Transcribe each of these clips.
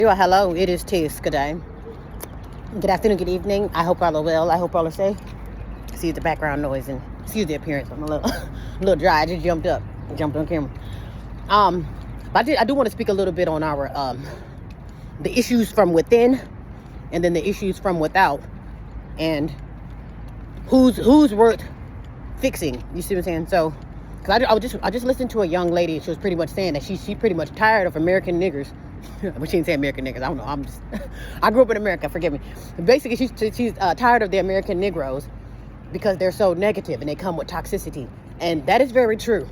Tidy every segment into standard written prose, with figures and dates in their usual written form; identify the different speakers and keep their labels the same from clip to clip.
Speaker 1: Hello, it is Tis. Good day. Good afternoon, good evening. I hope all are well. I hope all are safe. Excuse the background noise and excuse the appearance. I'm a little, a little dry. I just jumped on camera. But I do want to speak a little bit on our the issues from within, and then the issues from without, and who's worth fixing. You see what I'm saying? So, cause I just listened to a young lady. She was pretty much saying that she pretty much tired of American niggers. But she didn't say American niggers. I don't know. I grew up in America. Forgive me. Basically, she's tired of the American Negroes because they're so negative and they come with toxicity, and that is very true.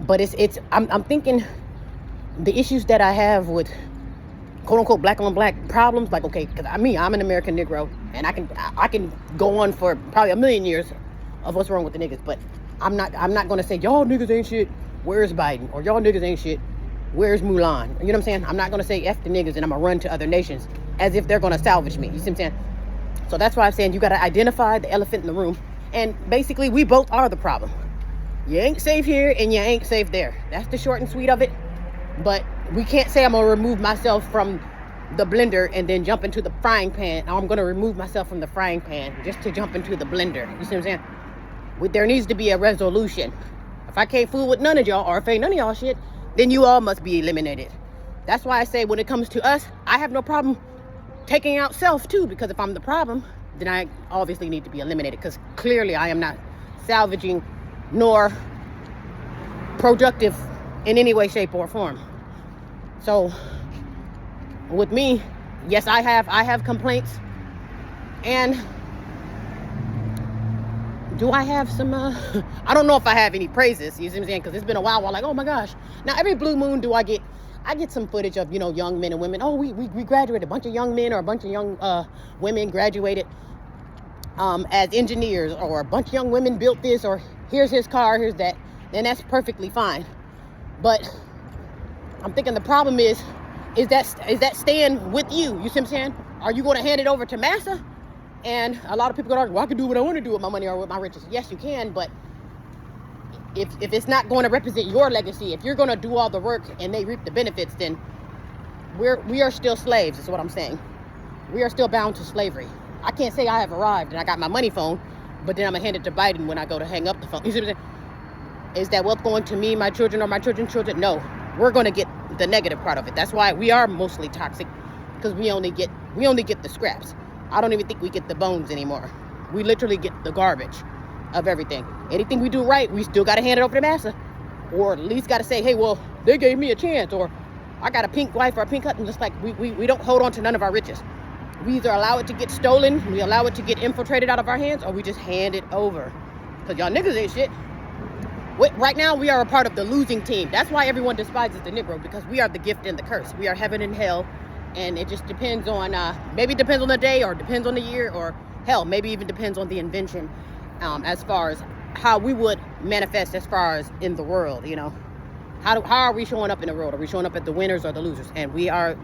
Speaker 1: But I'm thinking the issues that I have with quote unquote black on black problems, like, okay, because I'm an American Negro, and I can go on for probably a million years of what's wrong with the niggas, but I'm not gonna say y'all niggas ain't shit, where's Biden, or y'all niggas ain't shit, where's Mulan? You know what I'm saying? I'm not going to say F the niggas and I'm going to run to other nations as if they're going to salvage me. You see what I'm saying? So that's why I'm saying you got to identify the elephant in the room. And basically, we both are the problem. You ain't safe here and you ain't safe there. That's the short and sweet of it. But we can't say I'm going to remove myself from the blender and then jump into the frying pan. Or I'm going to remove myself from the frying pan just to jump into the blender. You see what I'm saying? There needs to be a resolution. If I can't fool with none of y'all, or if ain't none of y'all shit, then you all must be eliminated. That's why I say when it comes to us, I have no problem taking out self too, because if I'm the problem, then I obviously need to be eliminated, because clearly I am not salvaging nor productive in any way, shape, or form. So with me, yes, I have complaints, and do I have some, I don't know if I have any praises, you see what I'm saying? Because it's been a while, I'm like, oh my gosh. Now, every blue moon I get some footage of, young men and women. Oh, we graduated. A bunch of young men or a bunch of young women graduated as engineers, or a bunch of young women built this, or here's his car, here's that. Then that's perfectly fine. But I'm thinking the problem is that staying with you? You see what I'm saying? Are you going to hand it over to massa? And a lot of people go, well, I can do what I want to do with my money or with my riches. Yes, you can, but if it's not going to represent your legacy, if you're going to do all the work and they reap the benefits, then we are still slaves, is what I'm saying. We are still bound to slavery. I can't say I have arrived and I got my money phone, but then I'm going to hand it to Biden when I go to hang up the phone. You see what I'm saying? Is that wealth going to me, my children, or my children's children? No. We're going to get the negative part of it. That's why we are mostly toxic, because we only get the scraps. I don't even think we get the bones anymore. We literally get the garbage of everything. Anything we do right, we still got to hand it over to massa. Or at least got to say, hey, well, they gave me a chance. Or I got a pink wife or a pink husband. Just like we don't hold on to none of our riches. We either allow it to get stolen, we allow it to get infiltrated out of our hands, or we just hand it over. Because y'all niggas ain't shit. Right now, we are a part of the losing team. That's why everyone despises the Negro, because we are the gift and the curse. We are heaven and hell. And it just depends on, maybe it depends on the day, or depends on the year, or hell, maybe even depends on the invention, as far as how we would manifest as far as in the world, How are we showing up in the world? Are we showing up as the winners or the losers? And we are,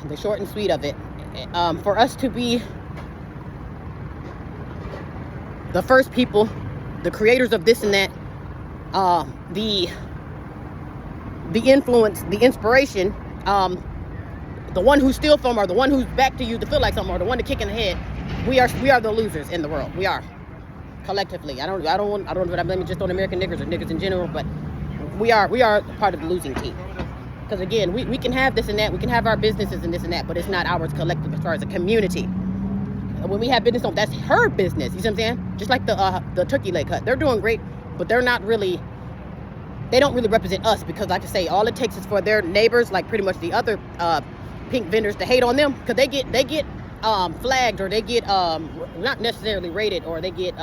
Speaker 1: the short and sweet of it, for us to be the first people, the creators of this and that, the influence, the inspiration, the one who's still from, or the one who's back to you to feel like something, or the one to kick in the head, we are the losers in the world. We are, collectively. I don't want to blame it just on American niggers or niggas in general, but we are part of the losing team. Because again, we can have this and that, we can have our businesses and this and that, but it's not ours collective as far as a community. When we have business, that's her business. You see what I'm saying? Just like the turkey leg hut, they're doing great, but they don't really represent us, because like I say, all it takes is for their neighbors, like pretty much the other pink vendors, to hate on them, because they get flagged, or they get not necessarily rated, or they get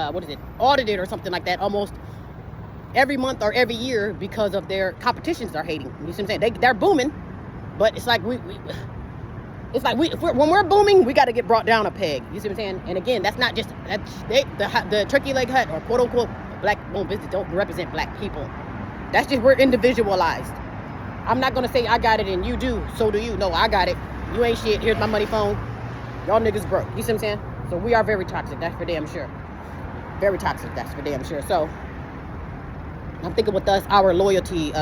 Speaker 1: audited or something like that almost every month or every year, because of their competitions are hating. You see what I'm saying? They're booming, but it's like when we're booming, we got to get brought down a peg. You see what I'm saying? And again, that's not just the turkey leg hut, or quote unquote black owned business, don't represent black people. That's just, we're individualized. I'm not gonna say I got it and you do, so do you. No, I got it. You ain't shit. Here's my money phone. Y'all niggas broke. You see what I'm saying? So we are very toxic. That's for damn sure. Very toxic. That's for damn sure. So I'm thinking with us, our loyalty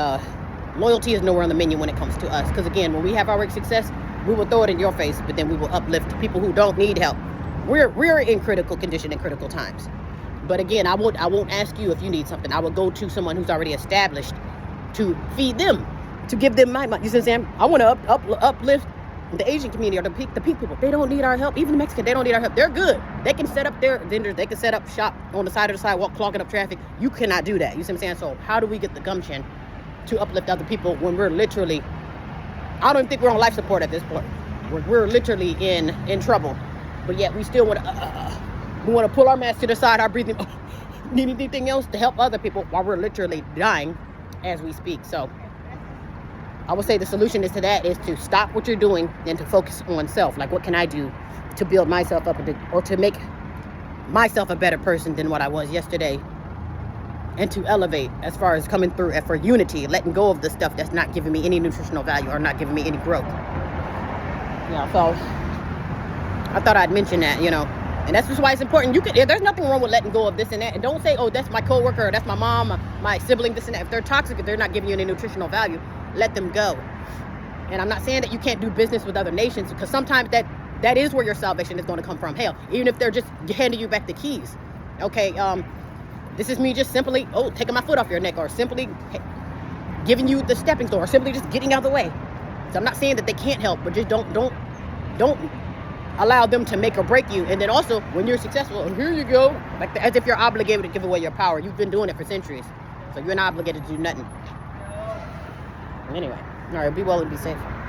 Speaker 1: Loyalty is nowhere on the menu when it comes to us. Because again, when we have our success, we will throw it in your face, but then we will uplift people who don't need help. We're in critical condition in critical times. But again, I won't ask you if you need something. I will go to someone who's already established to feed them, to give them my money. You see what I'm saying? I want to uplift the Asian community or the peak people. They don't need our help. Even the Mexican, they don't need our help. They're good. They can set up their vendors. They can set up shop on the side of the sidewalk, clogging up traffic. You cannot do that. You see what I'm saying? So how do we get the gumption to uplift other people when we're literally, I don't even think we're on life support at this point. We're literally in trouble. But yet we still want to pull our mask to the side, our breathing, need anything else to help other people while we're literally dying as we speak. So I would say the solution is to stop what you're doing and to focus on self. Like, what can I do to build myself up or to make myself a better person than what I was yesterday, and to elevate as far as coming through and for unity, letting go of the stuff that's not giving me any nutritional value or not giving me any growth. Yeah, so I thought I'd mention that, and that's just why it's important. There's nothing wrong with letting go of this and that, and don't say, oh, that's my coworker, or that's my mom, my sibling, this and that. If they're toxic, if they're not giving you any nutritional value, let them go. And I'm not saying that you can't do business with other nations, because sometimes that is where your salvation is going to come from. Hell, even if they're just handing you back the keys. Okay, this is me just simply, taking my foot off your neck, or simply giving you the stepping stone, or simply just getting out of the way. So I'm not saying that they can't help, but just don't allow them to make or break you. And then also, when you're successful, here you go, as if you're obligated to give away your power. You've been doing it for centuries, so you're not obligated to do nothing. Anyway, all right, be well and be safe.